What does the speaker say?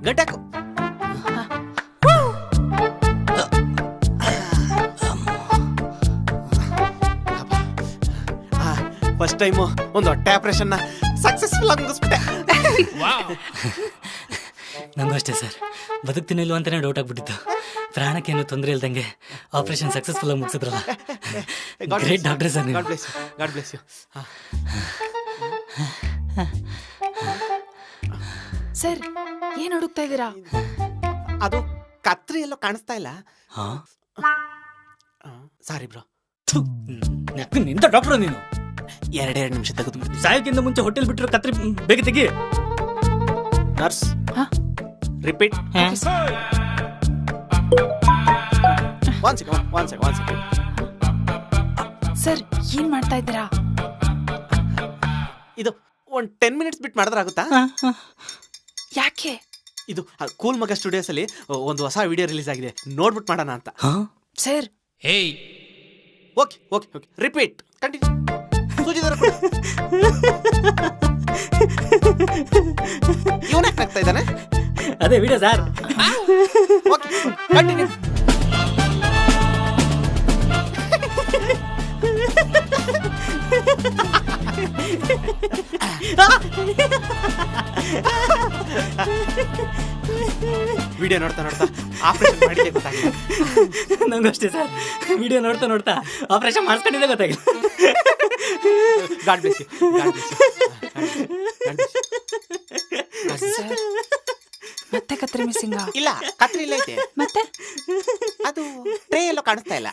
ಗಂಟಾಕು. First time ಒಂದು ಹೊಟ್ಟೆ ಆಪರೇಷನ್ನ successful ಆಗಿ ಮುಗಿಸ್ಬಿಟ್ಟೆ. ನಂಗೂ ಅಷ್ಟೇ ಸರ್, ಬದುಕ್ತೀನಿ ಇಲ್ವ ಅಂತಾನೆ ಡೌಟ್ ಆಗ್ಬಿಟ್ಟಿತ್ತು. ಪ್ರಾಣಕ್ಕೇನು ತೊಂದರೆ ಇಲ್ದಂಗೆ ಆಪರೇಷನ್ ಸಕ್ಸಸ್ಫುಲ್ ಆಗಿ ಮುಗಿಸಿದ್ರಲ್ಲ. Great doctor sir. God bless you. Sir, ಏನ್ ಹುಡುಕ್ತಾ ಇದ್ದೀರಾ? ಅದು ಕತ್ರಿ ಎಲ್ಲೋ ಕಾಣಿಸ್ತಾ ಇಲ್ಲ. ಸಾರಿ ಬ್ರೋ. ನಿಂತ ಡಾಕ್ಟರ್ ನೀನು. 2 ನಿಮಿಷ ತೆಗೆದು ಸಾಯಕ್ಕಿಂತ ಮುಂಚೆ ಹೋಟೆಲ್ ಬಿಟ್ಟಿರೋ ಕತ್ರಿ ಬೇಗ ತೆಗಿ. Nurse, repeat. One second. Sir, ಏನ್ ಮಾಡ್ತಾ ಇದ್ದೀರಾ? ಇದು ಒಂದು 10 ಮಿನಿಟ್ಸ್ ಬಿಟ್ಟು ಮಾಡಿದ್ರಾಗುತ್ತಾ? ಯಾಕೆ? ಇದು ಕೂಲ್ ಮಗ ಸ್ಟುಡಿಯೋಸ್ ಅಲ್ಲಿ ಒಂದು ಹೊಸ ವಿಡಿಯೋ ರಿಲೀಸ್ ಆಗಿದೆ, ನೋಡ್ಬಿಟ್ಟು ಮಾಡೋಣ ಅಂತ. Sir, okay repeat continue. ಸೂಜಿದಾರ ಇವನೇ ಆಗ್ತಾ ಇದ್ದಾನೆ. ಅದೇ video sir. Okay continue. Video ನೋಡ್ತಾ ಆಪರೇಷನ್ ಮಾಡಿದ್ದೆ ಗೊತ್ತಾಗಿಲ್ಲ. ನಂಗೂ ಅಷ್ಟೇ ಸರ್, ವಿಡಿಯೋ ನೋಡ್ತಾ ಆಪರೇಷನ್ ಮಾಡಿಸ್ಕೊಂಡಿದ್ದೆ ಗೊತ್ತಾಗಿಲ್ಲ. God bless you. ಮತ್ತೆ ಕತ್ರಿ ಮಿಸ್ಸಿಂಗ್? ಇಲ್ಲ, ಕತ್ರಿ ಇಲ್ಲ ಐತೆ. ಮತ್ತೆ ಅದು ಟ್ರೇ ಎಲ್ಲೋ ಕಾಣಿಸ್ತಾ ಇಲ್ಲ.